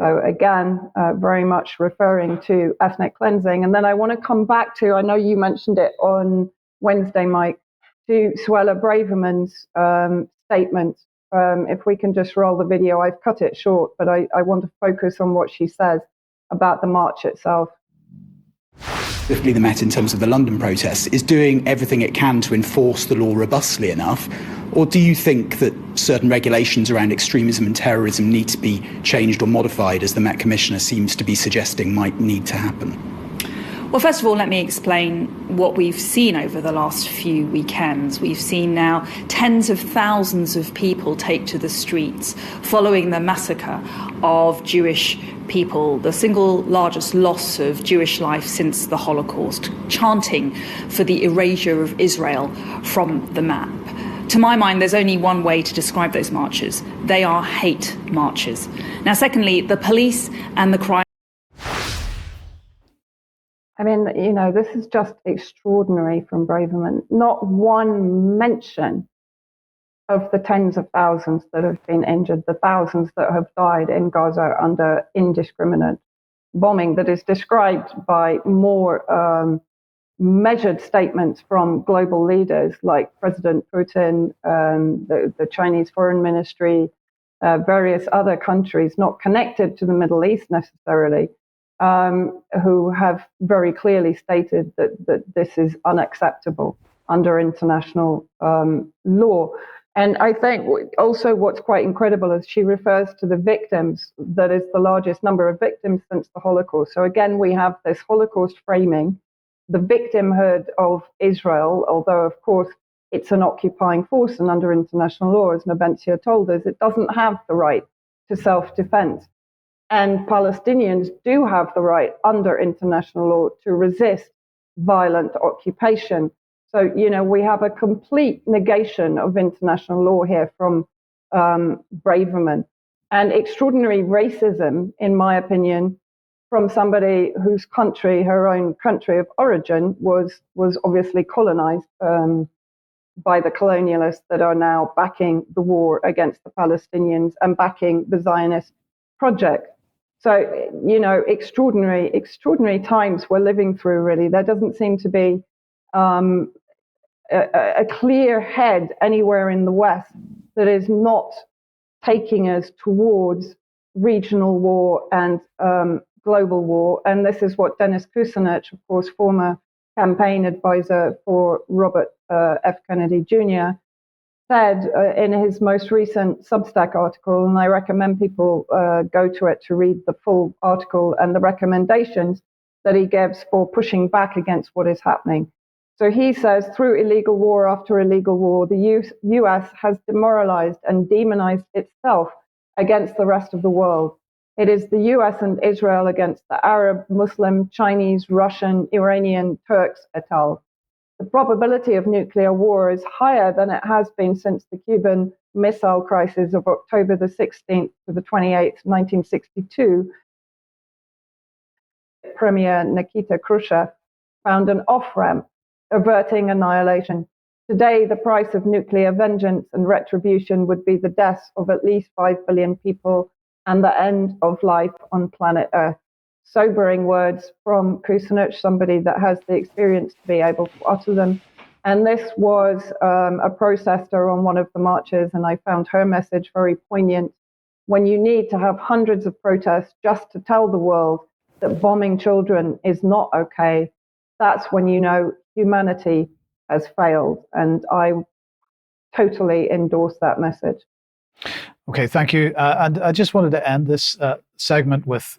So again, very much referring to ethnic cleansing. And then I want to come back to, I know you mentioned it on Wednesday, Mike, to Suella Braverman's statement. If we can just roll the video, I've cut it short, but I want to focus on what she says about the march itself. Specifically the Met, in terms of the London protests, is doing everything it can to enforce the law robustly enough? Or do you think that certain regulations around extremism and terrorism need to be changed or modified, as the Met Commissioner seems to be suggesting might need to happen? Well, first of all, let me explain what we've seen over the last few weekends. We've seen now tens of thousands of people take to the streets following the massacre of Jewish people, the single largest loss of Jewish life since the Holocaust, chanting for the erasure of Israel from the map. To my mind, there's only one way to describe those marches. They are hate marches. Now, secondly, the police and the crime. I mean, you know, this is just extraordinary from Braverman. Not one mention of the tens of thousands that have been injured, the thousands that have died in Gaza under indiscriminate bombing that is described by more measured statements from global leaders like President Putin, the Chinese Foreign Ministry, various other countries not connected to the Middle East necessarily, who have very clearly stated that this is unacceptable under international law. And I think also what's quite incredible is she refers to the victims, that is the largest number of victims since the Holocaust. So again, we have this Holocaust framing, the victimhood of Israel, although of course it's an occupying force, and under international law, as Nabentia told us, it doesn't have the right to self-defense. And Palestinians do have the right under international law to resist violent occupation. So, you know, we have a complete negation of international law here from Braverman, and extraordinary racism, in my opinion, from somebody whose country, her own country of origin, was obviously colonized by the colonialists that are now backing the war against the Palestinians and backing the Zionist project. So, you know, extraordinary times we're living through, really. There doesn't seem to be a clear head anywhere in the West that is not taking us towards regional war and global war. And this is what Dennis Kucinich, of course, former campaign advisor for Robert F. Kennedy Jr., said in his most recent Substack article, and I recommend people go to it to read the full article and the recommendations that he gives for pushing back against what is happening. So he says, through illegal war after illegal war, the US has demoralized and demonized itself against the rest of the world. It is the US and Israel against the Arab, Muslim, Chinese, Russian, Iranian, Turks, et al. The probability of nuclear war is higher than it has been since the Cuban Missile Crisis of October the 16th to the 28th, 1962. Premier Nikita Khrushchev found an off-ramp, averting annihilation. Today, the price of nuclear vengeance and retribution would be the deaths of at least 5 billion people and the end of life on planet Earth. Sobering words from Kucinich, somebody that has the experience to be able to utter them. And this was a protester on one of the marches, and I found her message very poignant. When you need to have hundreds of protests just to tell the world that bombing children is not okay, that's when you know humanity has failed. And I totally endorse that message. Okay, thank you. And I just wanted to end this segment with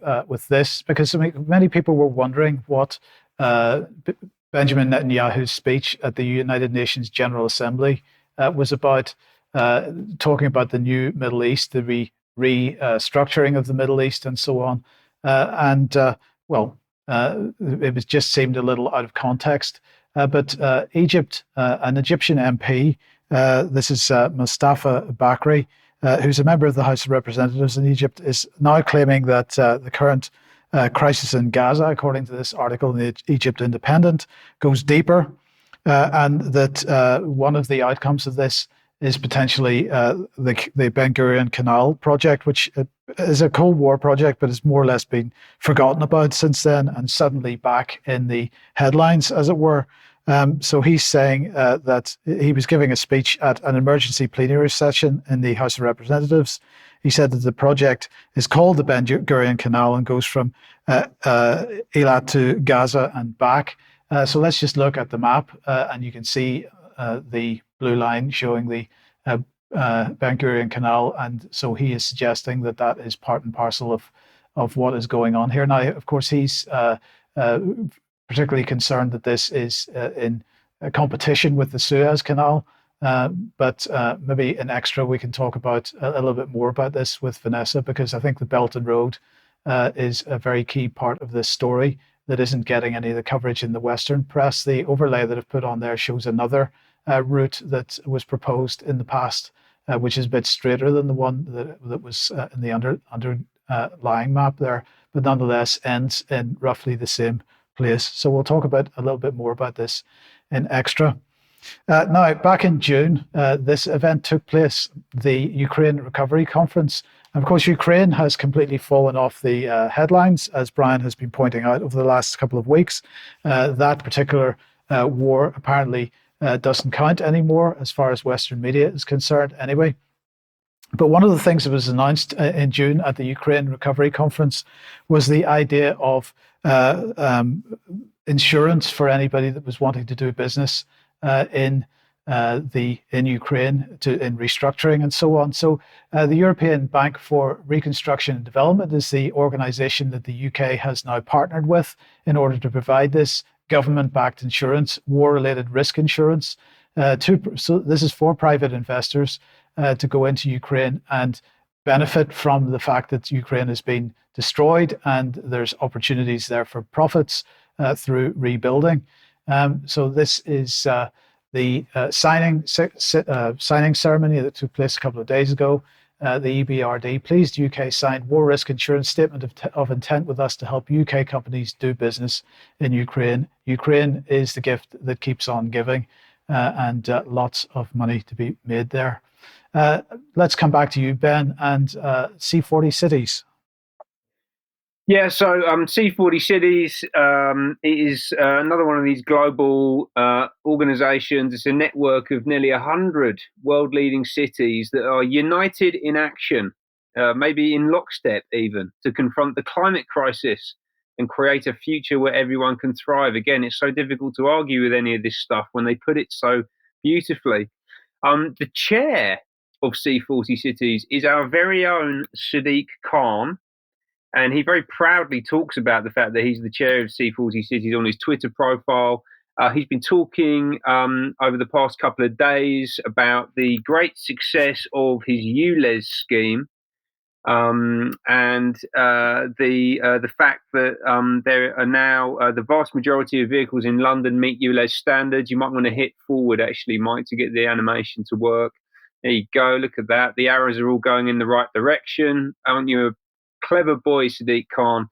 this, because many people were wondering what Benjamin Netanyahu's speech at the United Nations General Assembly was about, talking about the new Middle East, the restructuring of the Middle East, and so on. It was just seemed a little out of context. But Egypt, an Egyptian MP, this is Mustafa Bakri, who's a member of the House of Representatives in Egypt, is now claiming that the current crisis in Gaza, according to this article in the Egypt Independent, goes deeper, and that one of the outcomes of this is potentially the Ben Gurion Canal project, which is a Cold War project, but has more or less been forgotten about since then and suddenly back in the headlines, as it were. So he's saying that he was giving a speech at an emergency plenary session in the House of Representatives. He said that the project is called the Ben Gurion Canal and goes from Eilat to Gaza and back. So let's just look at the map, and you can see the blue line showing the Ben Gurion Canal. And so he is suggesting that that is part and parcel of what is going on here. Now, of course, he's particularly concerned that this is in a competition with the Suez Canal. But maybe in extra, we can talk about a little bit more about this with Vanessa, because I think the Belt and Road is a very key part of this story that isn't getting any of the coverage in the Western press. The overlay that I've put on there shows another route that was proposed in the past, which is a bit straighter than the one that was in the underlying map there, but nonetheless ends in roughly the same place. So we'll talk about a little bit more about this in extra. Now, back in June, this event took place, the Ukraine Recovery Conference. And of course, Ukraine has completely fallen off the headlines, as Brian has been pointing out over the last couple of weeks. That particular war apparently doesn't count anymore as far as Western media is concerned anyway. But one of the things that was announced in June at the Ukraine Recovery Conference was the idea of insurance for anybody that was wanting to do business in Ukraine, in restructuring and so on. So the European Bank for Reconstruction and Development is the organization that the UK has now partnered with in order to provide this government-backed insurance, war-related risk insurance. So this is for private investors to go into Ukraine and benefit from the fact that Ukraine has been destroyed and there's opportunities there for profits through rebuilding. So this is the signing ceremony that took place a couple of days ago. The EBRD, pleased UK signed war risk insurance statement of intent with us to help UK companies do business in Ukraine. Ukraine is the gift that keeps on giving, and lots of money to be made there. Let's come back to you, Ben, and C40 Cities. Yeah, so C40 Cities is another one of these global organizations. It's a network of nearly 100 world-leading cities that are united in action, maybe in lockstep even, to confront the climate crisis and create a future where everyone can thrive. Again, it's so difficult to argue with any of this stuff when they put it so beautifully. The chair of C40 Cities is our very own Sadiq Khan. And he very proudly talks about the fact that he's the chair of C40 Cities on his Twitter profile. He's been talking over the past couple of days about the great success of his ULEZ scheme, and the fact that there are now the vast majority of vehicles in London meet ULEZ standards. You might want to hit forward, actually, Mike, to get the animation to work. There you go. Look at that. The arrows are all going in the right direction. Aren't you a clever boy, Sadiq Khan?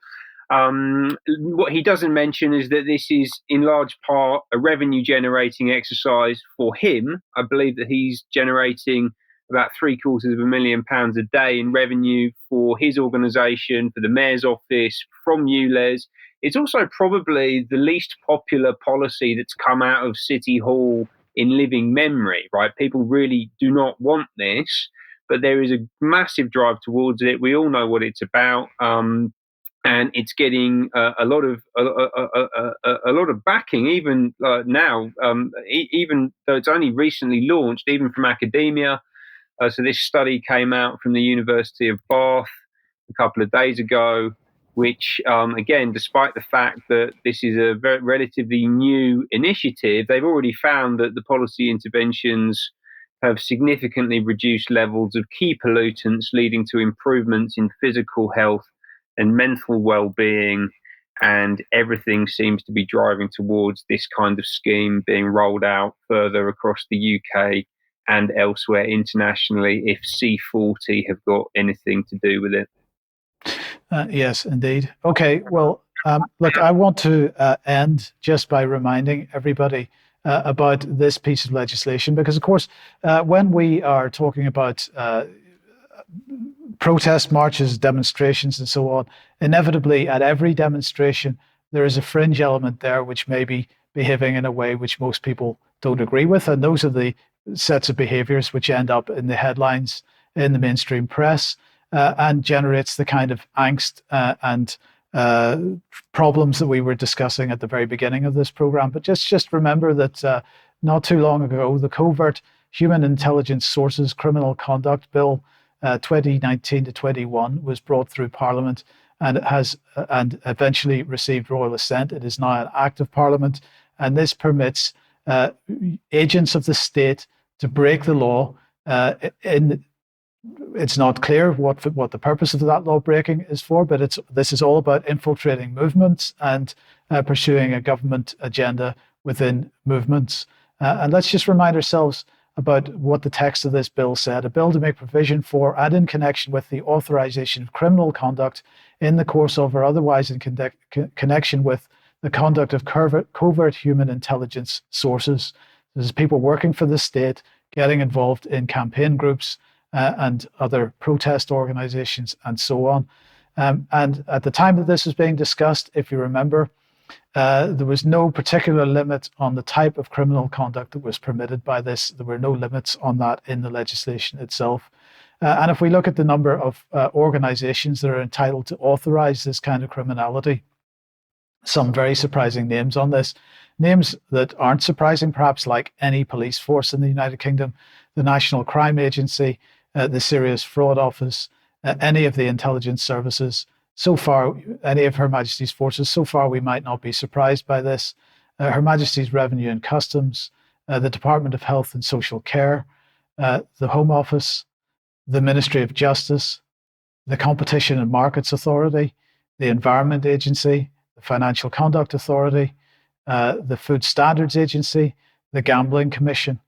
What he doesn't mention is that this is in large part a revenue generating exercise for him. I believe that he's generating about £750,000 a day in revenue for his organisation, for the Mayor's office, from ULEZ. It's also probably the least popular policy that's come out of City Hall in living memory, right? People really do not want this, but there is a massive drive towards it. We all know what it's about. And it's getting a lot of backing, even now. Even though it's only recently launched, even from academia. So this study came out from the University of Bath a couple of days ago, which again, despite the fact that this is a very relatively new initiative, they've already found that the policy interventions have significantly reduced levels of key pollutants, leading to improvements in physical health and mental well-being, and everything seems to be driving towards this kind of scheme being rolled out further across the UK and elsewhere internationally, if C40 have got anything to do with it. Yes, indeed. Okay, well, look, I want to end just by reminding everybody about this piece of legislation, because, of course, when we are talking about protest marches, demonstrations, and so on, inevitably at every demonstration, there is a fringe element there which may be behaving in a way which most people don't agree with. And those are the sets of behaviors which end up in the headlines in the mainstream press and generates the kind of angst and problems that we were discussing at the very beginning of this program. But just remember that not too long ago, the Covert Human Intelligence Sources Criminal Conduct Bill 2019 to 21 was brought through Parliament, and it has and eventually received royal assent. It is now an act of Parliament, and this permits agents of the state to break the law. It's not clear what the purpose of that law breaking is for, but this is all about infiltrating movements and pursuing a government agenda within movements. And let's just remind ourselves about what the text of this bill said: a bill to make provision for and in connection with the authorization of criminal conduct in the course of or otherwise in connection with the conduct of covert human intelligence sources. This is people working for the state, getting involved in campaign groups and other protest organizations and so on. And at the time that this was being discussed, if you remember, there was no particular limit on the type of criminal conduct that was permitted by this. There were no limits on that in the legislation itself. And if we look at the number of organizations that are entitled to authorize this kind of criminality, some very surprising names on this. Names that aren't surprising, perhaps, like any police force in the United Kingdom, the National Crime Agency, the Serious Fraud Office, any of the intelligence services. So far, any of Her Majesty's forces, so far we might not be surprised by this. Her Majesty's Revenue and Customs, the Department of Health and Social Care, the Home Office, the Ministry of Justice, the Competition and Markets Authority, the Environment Agency, the Financial Conduct Authority, the Food Standards Agency, the Gambling Commission.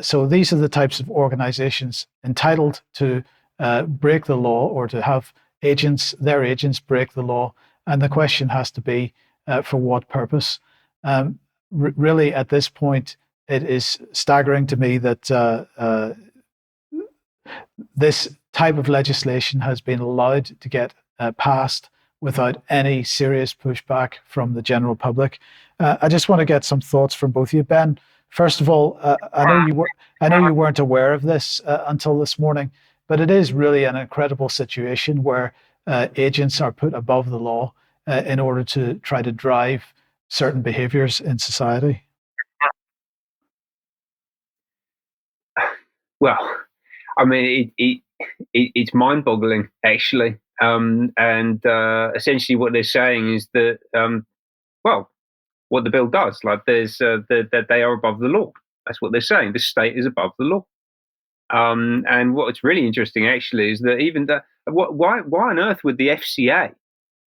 So these are the types of organizations entitled to break the law or to have their agents break the law. And the question has to be, for what purpose? Really, at this point, it is staggering to me that this type of legislation has been allowed to get passed without any serious pushback from the general public. I just want to get some thoughts from both of you. Ben, first of all, I know you weren't aware of this until this morning, but it is really an incredible situation where agents are put above the law in order to try to drive certain behaviors in society. Well, I mean, it's mind-boggling, actually. And essentially what they're saying is that, well, what the bill does, like that they are above the law. That's what they're saying. The state is above the law. And what's really interesting, actually, is that even why on earth would the FCA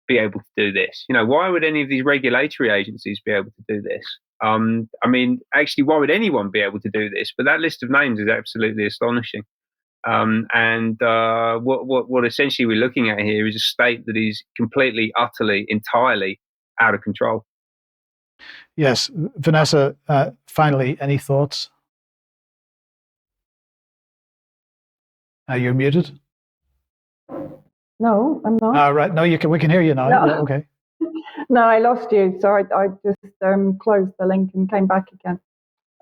be able to do this? You know, why would any of these regulatory agencies be able to do this? I mean, actually, why would anyone be able to do this? But that list of names is absolutely astonishing. And what essentially we're looking at here is a state that is completely, utterly, entirely out of control. Yes, Vanessa, finally, any thoughts? You're muted. No, I'm not. Right. No, we can hear you now. No. Yeah, okay. No, I lost you. So I just closed the link and came back again.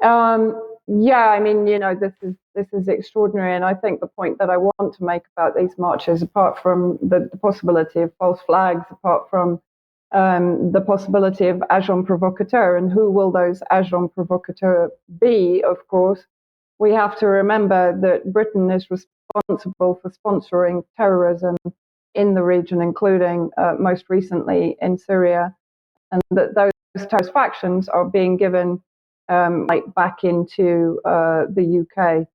Yeah, I mean, this is extraordinary, and I think the point that I want to make about these marches, apart from the possibility of false flags, apart from the possibility of agents provocateurs, and who will those agents provocateurs be? Of course, we have to remember that Britain is responsible for sponsoring terrorism in the region, including most recently in Syria, and that those terrorist factions are being given back into the UK.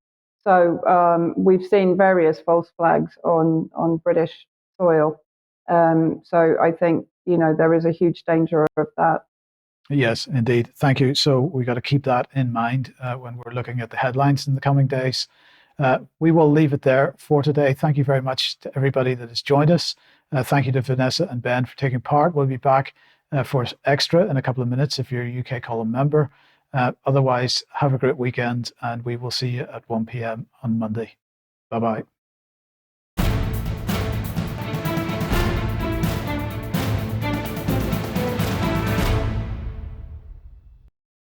So we've seen various false flags on British soil. So I think, there is a huge danger of that. Yes, indeed. Thank you. So we got to keep that in mind when we're looking at the headlines in the coming days. We will leave it there for today. Thank you very much to everybody that has joined us. Thank you to Vanessa and Ben for taking part. We'll be back for Extra in a couple of minutes if you're a UK column member. Otherwise, have a great weekend, and we will see you at 1 p.m. on Monday. Bye-bye.